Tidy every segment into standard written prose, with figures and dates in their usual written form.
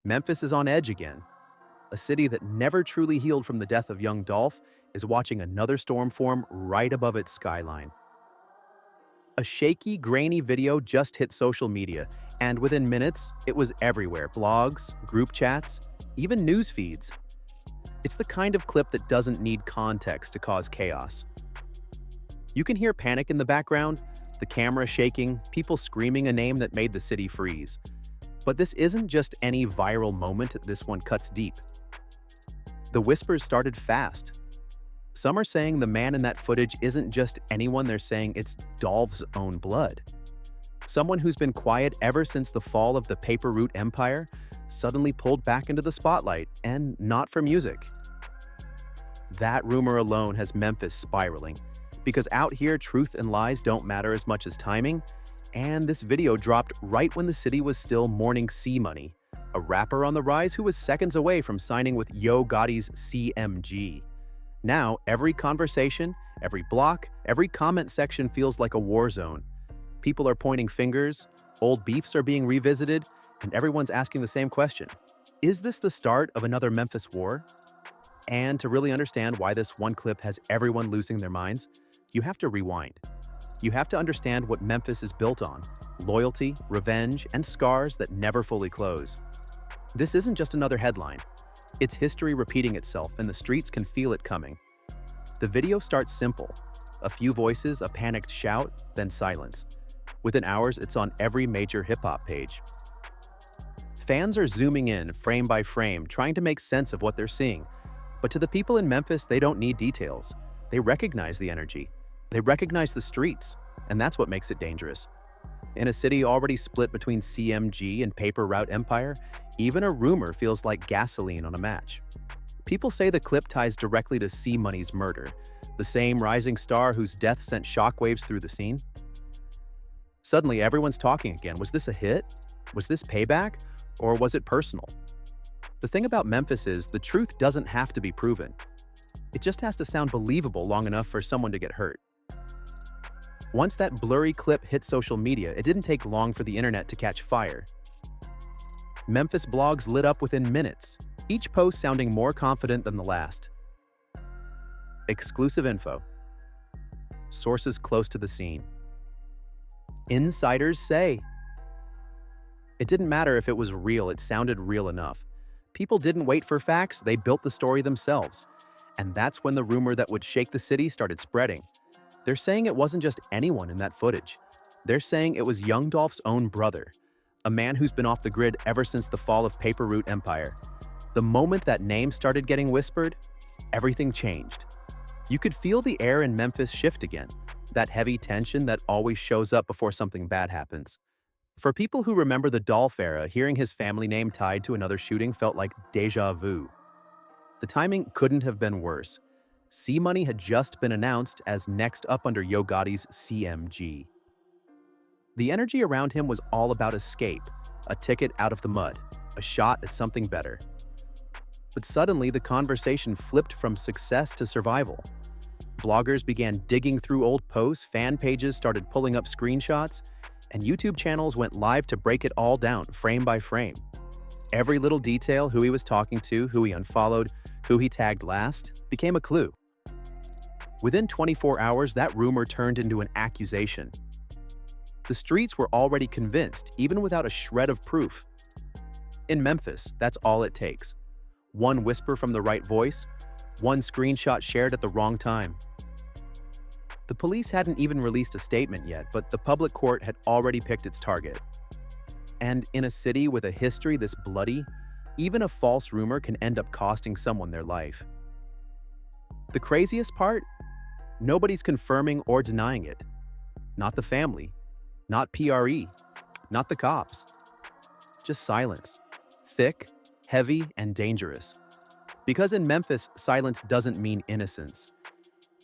Memphis is on edge again. A city that never truly healed from the death of young Dolph is watching another storm form right above its skyline. A shaky, grainy video just hit social media, and within minutes, it was everywhere: blogs, group chats, even news feeds. It's the kind of clip that doesn't need context to cause chaos. You can hear panic in the background, the camera shaking, people screaming a name that made the city freeze. But this isn't just any viral moment, this one cuts deep. The whispers started fast. Some are saying the man in that footage isn't just anyone, they're saying it's Dolph's own blood. Someone who's been quiet ever since the fall of the Paper Route Empire suddenly pulled back into the spotlight, and not for music. That rumor alone has Memphis spiraling, because out here truth and lies don't matter as much as timing, and this video dropped right when the city was still mourning C-Money, a rapper on the rise who was seconds away from signing with Yo Gotti's CMG. Now, every conversation, every block, every comment section feels like a war zone. People are pointing fingers, old beefs are being revisited, and everyone's asking the same question. Is this the start of another Memphis war? And to really understand why this one clip has everyone losing their minds, you have to rewind. You have to understand what Memphis is built on: loyalty, revenge, and scars that never fully close. This isn't just another headline. It's history repeating itself, and the streets can feel it coming. The video starts simple: a few voices, a panicked shout, then silence. Within hours, it's on every major hip-hop page. Fans are zooming in, frame by frame, trying to make sense of what they're seeing. But to the people in Memphis, they don't need details. They recognize the energy. They recognize the streets, and that's what makes it dangerous. In a city already split between CMG and Paper Route Empire, even a rumor feels like gasoline on a match. People say the clip ties directly to C-Money's murder, the same rising star whose death sent shockwaves through the scene. Suddenly, everyone's talking again. Was this a hit? Was this payback? Or was it personal? The thing about Memphis is the truth doesn't have to be proven. It just has to sound believable long enough for someone to get hurt. Once that blurry clip hit social media, it didn't take long for the internet to catch fire. Memphis blogs lit up within minutes, each post sounding more confident than the last. Exclusive info. Sources close to the scene. Insiders say. It didn't matter if it was real, it sounded real enough. People didn't wait for facts, they built the story themselves. And that's when the rumor that would shake the city started spreading. They're saying it wasn't just anyone in that footage. They're saying it was young Dolph's own brother, a man who's been off the grid ever since the fall of Paper Route Empire. The moment that name started getting whispered, everything changed. You could feel the air in Memphis shift again, that heavy tension that always shows up before something bad happens. For people who remember the Dolph era, hearing his family name tied to another shooting felt like déjà vu. The timing couldn't have been worse. C-Money had just been announced as next up under Yo Gotti's CMG. The energy around him was all about escape, a ticket out of the mud, a shot at something better. But suddenly, the conversation flipped from success to survival. Bloggers began digging through old posts, fan pages started pulling up screenshots, and YouTube channels went live to break it all down, frame by frame. Every little detail, who he was talking to, who he unfollowed, who he tagged last, became a clue. Within 24 hours, that rumor turned into an accusation. The streets were already convinced, even without a shred of proof. In Memphis, that's all it takes. One whisper from the right voice, one screenshot shared at the wrong time. The police hadn't even released a statement yet, but the public court had already picked its target. And in a city with a history this bloody, even a false rumor can end up costing someone their life. The craziest part? Nobody's confirming or denying it. Not the family, not PRE, not the cops. Just silence. Thick, heavy, and dangerous. Because in Memphis, silence doesn't mean innocence.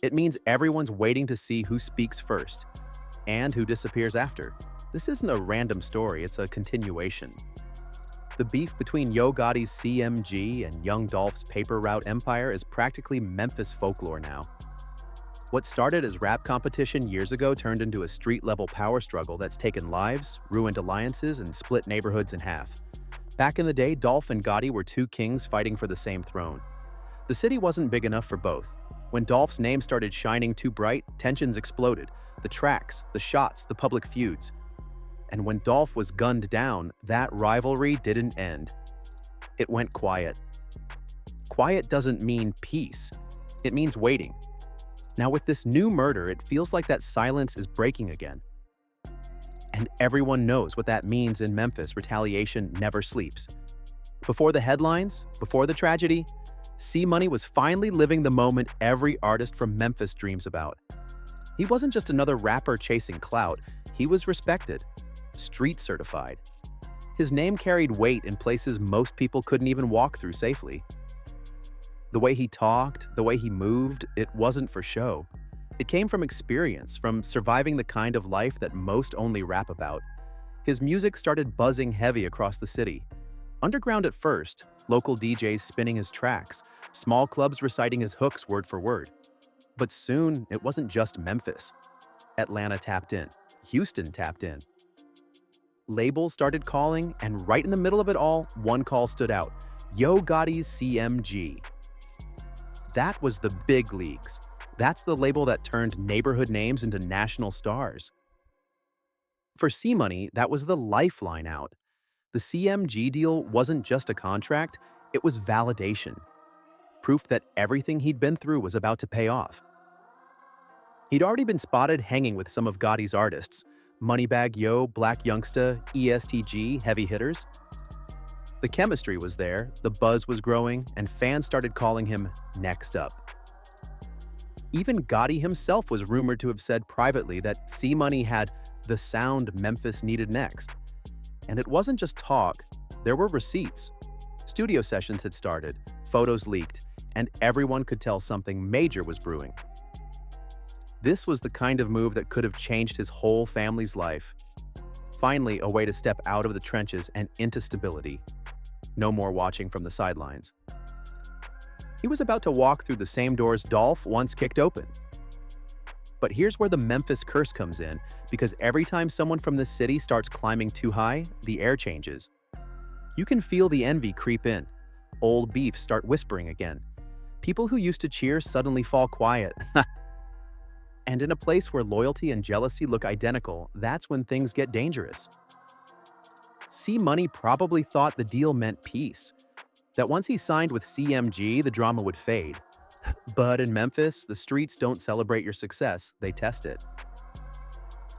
It means everyone's waiting to see who speaks first and who disappears after. This isn't a random story, it's a continuation. The beef between Yo Gotti's CMG and young Dolph's Paper Route Empire is practically Memphis folklore now. What started as rap competition years ago turned into a street-level power struggle that's taken lives, ruined alliances, and split neighborhoods in half. Back in the day, Dolph and Gotti were two kings fighting for the same throne. The city wasn't big enough for both. When Dolph's name started shining too bright, tensions exploded. The tracks, the shots, the public feuds. And when Dolph was gunned down, that rivalry didn't end. It went quiet. Quiet doesn't mean peace. It means waiting. Now with this new murder, it feels like that silence is breaking again. And everyone knows what that means in Memphis. Retaliation never sleeps. Before the headlines, before the tragedy, C-Money was finally living the moment every artist from Memphis dreams about. He wasn't just another rapper chasing clout, he was respected, street certified. His name carried weight in places most people couldn't even walk through safely. The way he talked, the way he moved, it wasn't for show. It came from experience, from surviving the kind of life that most only rap about. His music started buzzing heavy across the city. Underground at first, local DJs spinning his tracks, small clubs reciting his hooks word for word. But soon, it wasn't just Memphis. Atlanta tapped in. Houston tapped in. Labels started calling, and right in the middle of it all, one call stood out. Yo Gotti's CMG. That was the big leagues. That's the label that turned neighborhood names into national stars. For C-Money, that was the lifeline out. The CMG deal wasn't just a contract, it was validation. Proof that everything he'd been through was about to pay off. He'd already been spotted hanging with some of Gotti's artists, Moneybagg Yo, Black Youngsta, ESTG, heavy hitters. The chemistry was there, the buzz was growing, and fans started calling him next up. Even Gotti himself was rumored to have said privately that C-Money had the sound Memphis needed next. And it wasn't just talk, there were receipts. Studio sessions had started, photos leaked, and everyone could tell something major was brewing. This was the kind of move that could have changed his whole family's life. Finally, a way to step out of the trenches and into stability. No more watching from the sidelines. He was about to walk through the same doors Dolph once kicked open. But here's where the Memphis curse comes in, because every time someone from this city starts climbing too high, the air changes. You can feel the envy creep in. Old beefs start whispering again. People who used to cheer suddenly fall quiet. And in a place where loyalty and jealousy look identical, that's when things get dangerous. C-Money probably thought the deal meant peace, that once he signed with CMG, the drama would fade. But in Memphis, the streets don't celebrate your success, they test it.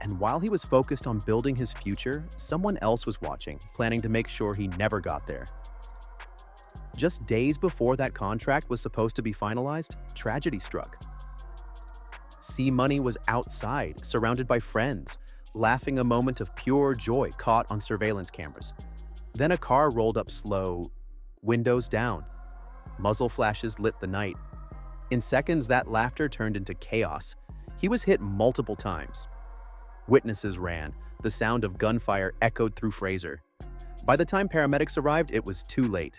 And while he was focused on building his future, someone else was watching, planning to make sure he never got there. Just days before that contract was supposed to be finalized, tragedy struck. C-Money was outside, surrounded by friends, laughing a moment of pure joy caught on surveillance cameras. Then a car rolled up slow, windows down. Muzzle flashes lit the night. In seconds, that laughter turned into chaos. He was hit multiple times. Witnesses ran. The sound of gunfire echoed through Fraser. By the time paramedics arrived, it was too late.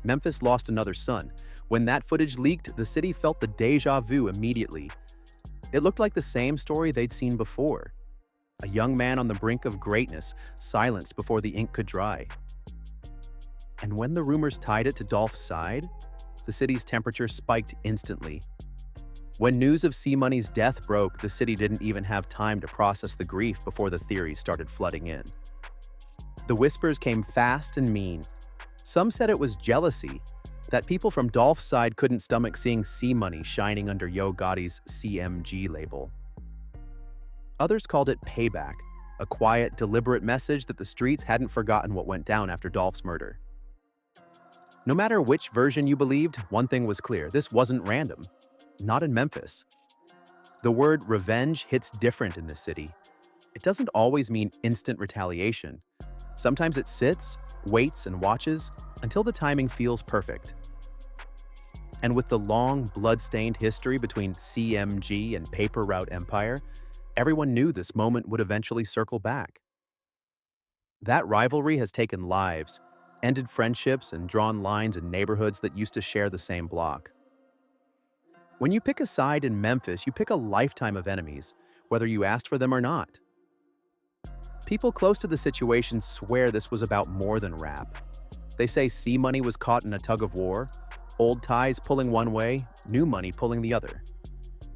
Memphis lost another son. When that footage leaked, the city felt the déjà vu immediately. It looked like the same story they'd seen before. A young man on the brink of greatness, silenced before the ink could dry. And when the rumors tied it to Dolph's side, the city's temperature spiked instantly. When news of C-Money's death broke, the city didn't even have time to process the grief before the theories started flooding in. The whispers came fast and mean. Some said it was jealousy, that people from Dolph's side couldn't stomach seeing C-Money shining under Yo Gotti's CMG label. Others called it payback, a quiet, deliberate message that the streets hadn't forgotten what went down after Dolph's murder. No matter which version you believed, one thing was clear: this wasn't random. Not in Memphis. The word revenge hits different in this city. It doesn't always mean instant retaliation. Sometimes it sits, waits, and watches until the timing feels perfect. And with the long, blood-stained history between CMG and Paper Route Empire, everyone knew this moment would eventually circle back. That rivalry has taken lives, ended friendships, and drawn lines in neighborhoods that used to share the same block. When you pick a side in Memphis, you pick a lifetime of enemies, whether you asked for them or not. People close to the situation swear this was about more than rap. They say C Money was caught in a tug of war, old ties pulling one way, new money pulling the other.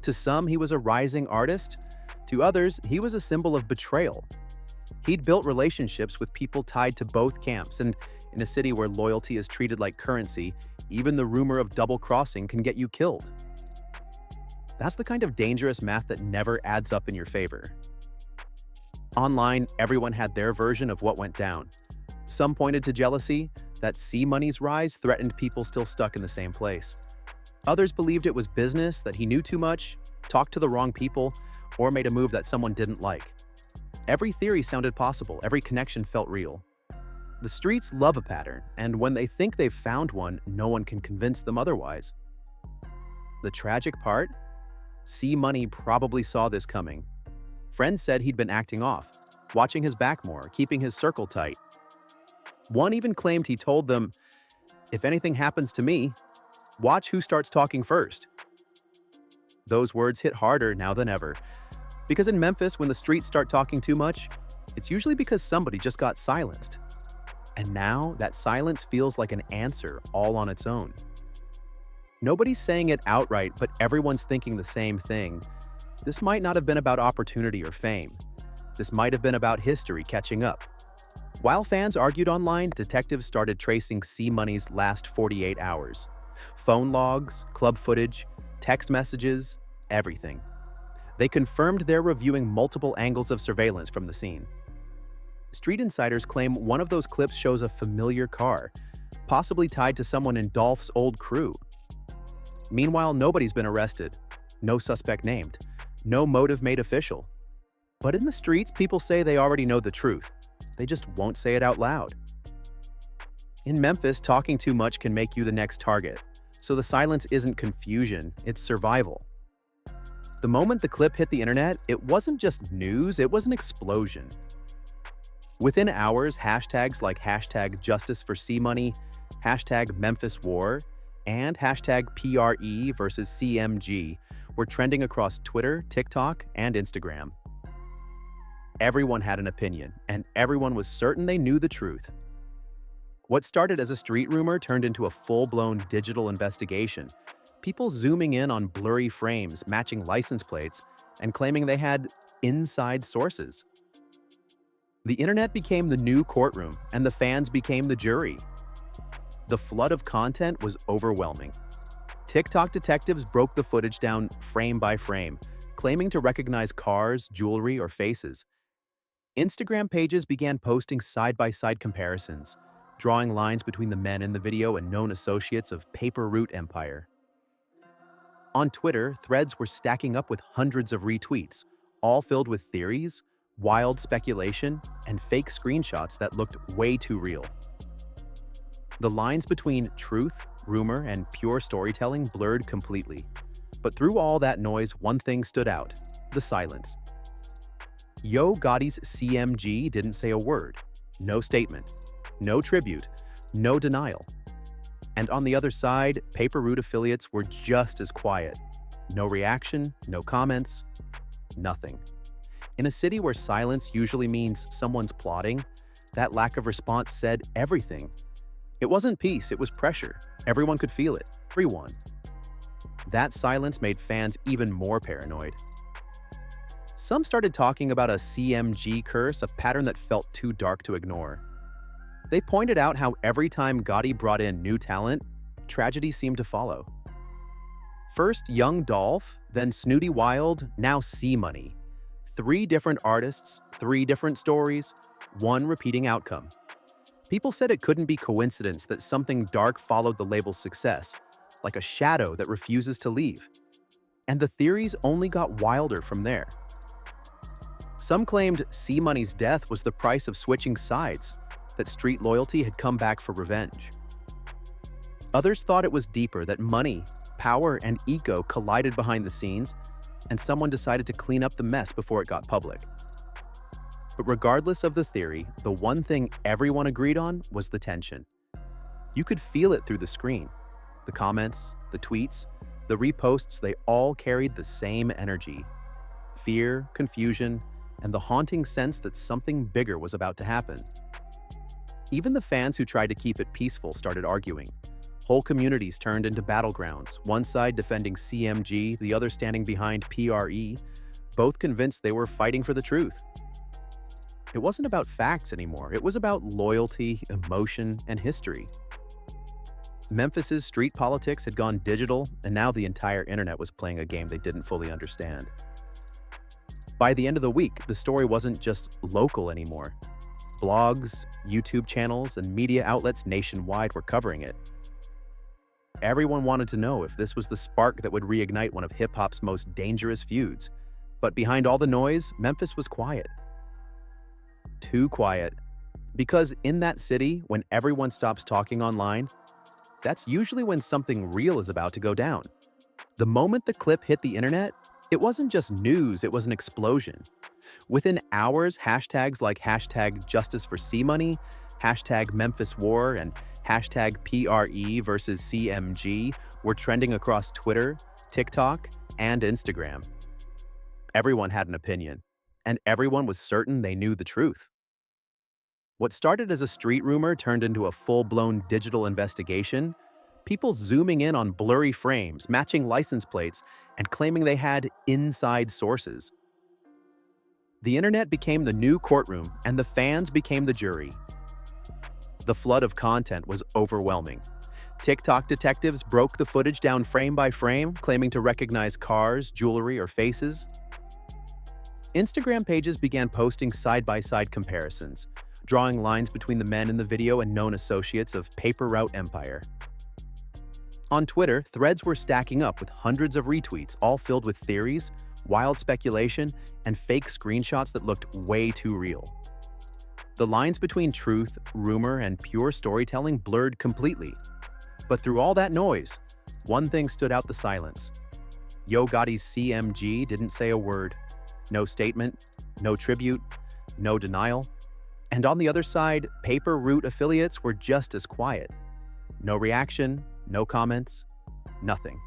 To some, he was a rising artist. To others, he was a symbol of betrayal. He'd built relationships with people tied to both camps, and in a city where loyalty is treated like currency, even the rumor of double-crossing can get you killed. That's the kind of dangerous math that never adds up in your favor. Online, everyone had their version of what went down. Some pointed to jealousy, that C Money's rise threatened people still stuck in the same place. Others believed it was business, that he knew too much, talked to the wrong people, or made a move that someone didn't like. Every theory sounded possible, every connection felt real. The streets love a pattern, and when they think they've found one, no one can convince them otherwise. The tragic part? C Money probably saw this coming. Friends said he'd been acting off, watching his back more, keeping his circle tight. One even claimed he told them, "If anything happens to me, watch who starts talking first." Those words hit harder now than ever. Because in Memphis, when the streets start talking too much, it's usually because somebody just got silenced. And now, that silence feels like an answer all on its own. Nobody's saying it outright, but everyone's thinking the same thing. This might not have been about opportunity or fame. This might have been about history catching up. While fans argued online, detectives started tracing C Money's last 48 hours. Phone logs, club footage, text messages, everything. They confirmed they're reviewing multiple angles of surveillance from the scene. Street insiders claim one of those clips shows a familiar car, possibly tied to someone in Dolph's old crew. Meanwhile, nobody's been arrested, no suspect named, no motive made official. But in the streets, people say they already know the truth. They just won't say it out loud. In Memphis, talking too much can make you the next target, so the silence isn't confusion, it's survival. The moment the clip hit the internet, it wasn't just news, it was an explosion. Within hours, hashtags like #JusticeForCMoney, #MemphisWar, and #PRE versus CMG were trending across Twitter, TikTok, and Instagram. Everyone had an opinion, and everyone was certain they knew the truth. What started as a street rumor turned into a full-blown digital investigation, people zooming in on blurry frames, matching license plates, and claiming they had inside sources. The internet became the new courtroom, and the fans became the jury. The flood of content was overwhelming. TikTok detectives broke the footage down frame by frame, claiming to recognize cars, jewelry, or faces. Instagram pages began posting side-by-side comparisons, drawing lines between the men in the video and known associates of Paper Route Empire. On Twitter, threads were stacking up with hundreds of retweets, all filled with theories, wild speculation, and fake screenshots that looked way too real. The lines between truth, rumor, and pure storytelling blurred completely. But through all that noise, one thing stood out: the silence. Yo Gotti's CMG didn't say a word, no statement, no tribute, no denial. And on the other side, Paper Route affiliates were just as quiet. No reaction, no comments, nothing. In a city where silence usually means someone's plotting, that lack of response said everything. It wasn't peace, it was pressure. Everyone could feel it. Everyone. That silence made fans even more paranoid. Some started talking about a CMG curse, a pattern that felt too dark to ignore. They pointed out how every time Gotti brought in new talent, tragedy seemed to follow. First young Dolph, then Snooty Wild, now C Money. 3 different artists, 3 different stories, 1 repeating outcome. People said it couldn't be coincidence that something dark followed the label's success, like a shadow that refuses to leave. And the theories only got wilder from there. Some claimed C Money's death was the price of switching sides, that street loyalty had come back for revenge. Others thought it was deeper, that money, power, and ego collided behind the scenes, and someone decided to clean up the mess before it got public. But regardless of the theory, the one thing everyone agreed on was the tension. You could feel it through the screen. The comments, the tweets, the reposts, they all carried the same energy. Fear, confusion, and the haunting sense that something bigger was about to happen. Even the fans who tried to keep it peaceful started arguing. Whole communities turned into battlegrounds, one side defending CMG, the other standing behind PRE, both convinced they were fighting for the truth. It wasn't about facts anymore, it was about loyalty, emotion, and history. Memphis's street politics had gone digital, and now the entire internet was playing a game they didn't fully understand. By the end of the week, the story wasn't just local anymore. Blogs, YouTube channels, and media outlets nationwide were covering it. Everyone wanted to know if this was the spark that would reignite one of hip-hop's most dangerous feuds. But behind all the noise, Memphis was quiet. Too quiet. Because in that city, when everyone stops talking online, that's usually when something real is about to go down. The moment the clip hit the internet, it wasn't just news, it was an explosion. Within hours, hashtags like hashtag Justice for C-Money, hashtag Memphis War, and hashtag PRE versus CMG were trending across Twitter, TikTok, and Instagram. Everyone had an opinion, and everyone was certain they knew the truth. What started as a street rumor turned into a full-blown digital investigation, people zooming in on blurry frames, matching license plates, and claiming they had inside sources. The internet became the new courtroom, and the fans became the jury. The flood of content was overwhelming. TikTok detectives broke the footage down frame by frame, claiming to recognize cars, jewelry, or faces. Instagram pages began posting side-by-side comparisons, drawing lines between the men in the video and known associates of Paper Route Empire. On Twitter, threads were stacking up with hundreds of retweets, all filled with theories, wild speculation, and fake screenshots that looked way too real. The lines between truth, rumor, and pure storytelling blurred completely. But through all that noise, one thing stood out: the silence. Yo Gotti's CMG didn't say a word. No statement, no tribute, no denial. And on the other side, Paper Route affiliates were just as quiet. No reaction, no comments, nothing.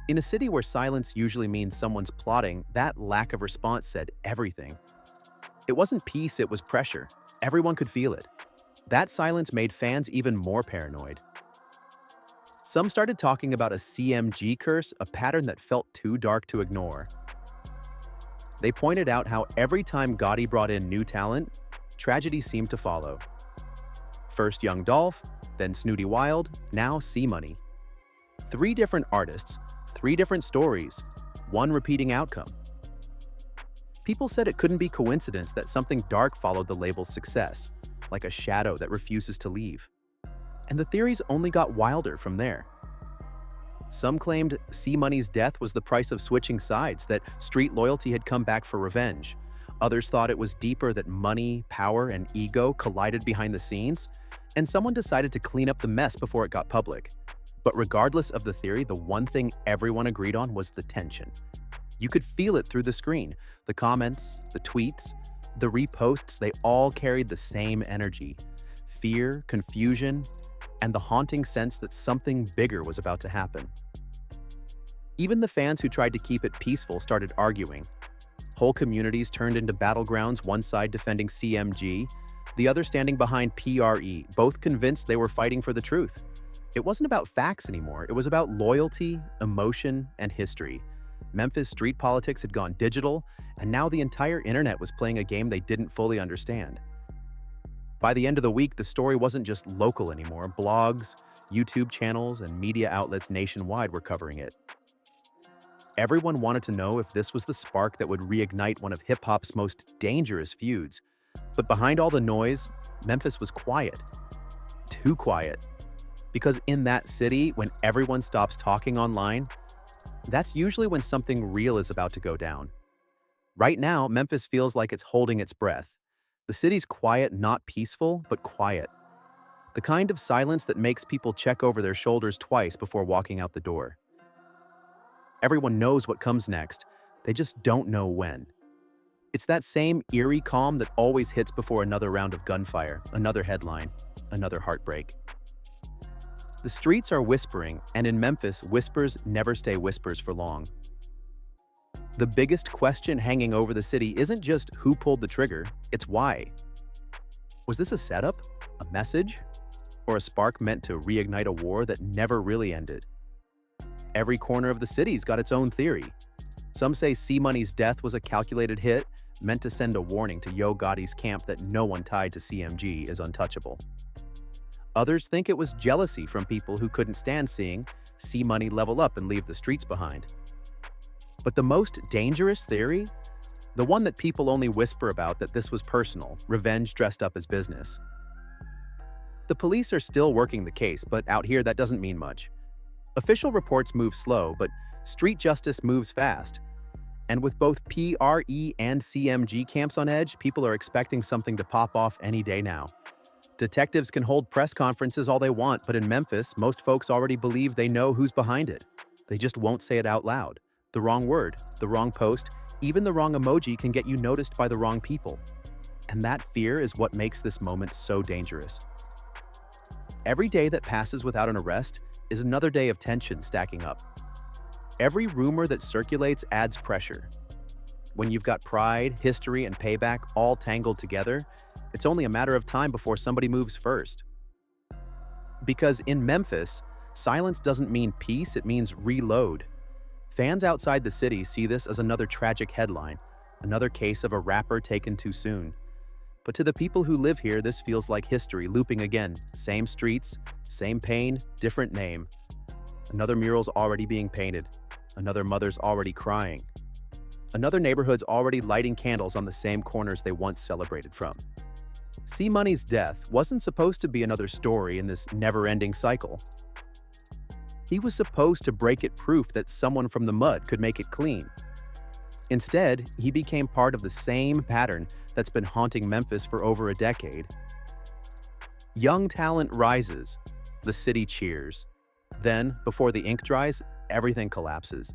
In a city where silence usually means someone's plotting, that lack of response said everything. It wasn't peace, it was pressure. Everyone could feel it. That silence made fans even more paranoid. Some started talking about a CMG curse, a pattern that felt too dark to ignore. They pointed out how every time Gotti brought in new talent, tragedy seemed to follow. First young Dolph, then Snooty Wild, now C-Money. 3 different artists, 3 different stories, one repeating outcome. People said it couldn't be coincidence that something dark followed the label's success, like a shadow that refuses to leave. And the theories only got wilder from there. Some claimed C-Money's death was the price of switching sides, that street loyalty had come back for revenge. Others thought it was deeper, that money, power, and ego collided behind the scenes, and someone decided to clean up the mess before it got public. But regardless of the theory, the one thing everyone agreed on was the tension. You could feel it through the screen. The comments, the tweets, the reposts, they all carried the same energy. Fear, confusion, and the haunting sense that something bigger was about to happen. Even the fans who tried to keep it peaceful started arguing. Whole communities turned into battlegrounds, one side defending CMG, the other standing behind PRE, both convinced they were fighting for the truth. It wasn't about facts anymore, it was about loyalty, emotion, and history. Memphis street politics had gone digital, and now the entire internet was playing a game they didn't fully understand. By the end of the week, the story wasn't just local anymore. Blogs, YouTube channels, and media outlets nationwide were covering it. Everyone wanted to know if this was the spark that would reignite one of hip-hop's most dangerous feuds. But behind all the noise, Memphis was quiet. Too quiet. Because in that city, when everyone stops talking online, that's usually when something real is about to go down. Right now, Memphis feels like it's holding its breath. The city's quiet, not peaceful, but quiet. The kind of silence that makes people check over their shoulders twice before walking out the door. Everyone knows what comes next, they just don't know when. It's that same eerie calm that always hits before another round of gunfire, another headline, another heartbreak. The streets are whispering, and in Memphis, whispers never stay whispers for long. The biggest question hanging over the city isn't just who pulled the trigger, it's why. Was this a setup? A message? Or a spark meant to reignite a war that never really ended? Every corner of the city's got its own theory. Some say C-Money's death was a calculated hit, meant to send a warning to Yo Gotti's camp that no one tied to CMG is untouchable. Others think it was jealousy from people who couldn't stand seeing C-Money level up and leave the streets behind. But the most dangerous theory? The one that people only whisper about, that this was personal, revenge dressed up as business. The police are still working the case, but out here that doesn't mean much. Official reports move slow, but street justice moves fast. And with both PRE and CMG camps on edge, people are expecting something to pop off any day now. Detectives can hold press conferences all they want, but in Memphis, most folks already believe they know who's behind it. They just won't say it out loud. The wrong word, the wrong post, even the wrong emoji can get you noticed by the wrong people. And that fear is what makes this moment so dangerous. Every day that passes without an arrest is another day of tension stacking up. Every rumor that circulates adds pressure. When you've got pride, history, and payback all tangled together, it's only a matter of time before somebody moves first. Because in Memphis, silence doesn't mean peace, it means reload. Fans outside the city see this as another tragic headline, another case of a rapper taken too soon. But to the people who live here, this feels like history looping again. Same streets, same pain, different name. Another mural's already being painted. Another mother's already crying. Another neighborhood's already lighting candles on the same corners they once celebrated from. C-Money's death wasn't supposed to be another story in this never-ending cycle. He was supposed to break it proof that someone from the mud could make it clean. Instead, he became part of the same pattern that's been haunting Memphis for over a decade. Young talent rises, the city cheers. Then, before the ink dries, everything collapses.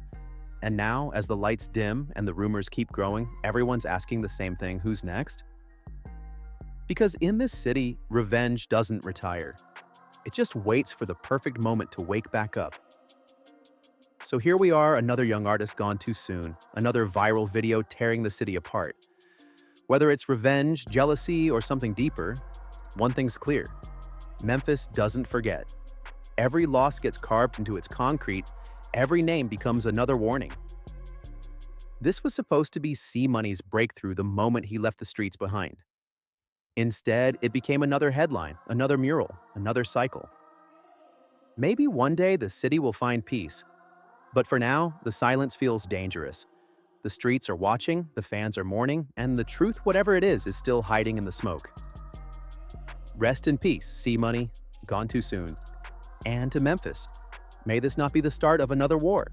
And now, as the lights dim and the rumors keep growing, everyone's asking the same thing: who's next? Because in this city, revenge doesn't retire. It just waits for the perfect moment to wake back up. So here we are, another young artist gone too soon, another viral video tearing the city apart. Whether it's revenge, jealousy, or something deeper, one thing's clear: Memphis doesn't forget. Every loss gets carved into its concrete, every name becomes another warning. This was supposed to be C-Money's breakthrough the moment he left the streets behind. Instead, it became another headline, another mural, another cycle. Maybe one day the city will find peace. But for now, the silence feels dangerous. The streets are watching, the fans are mourning, and the truth, whatever it is still hiding in the smoke. Rest in peace, C-Money, gone too soon. And to Memphis, may this not be the start of another war.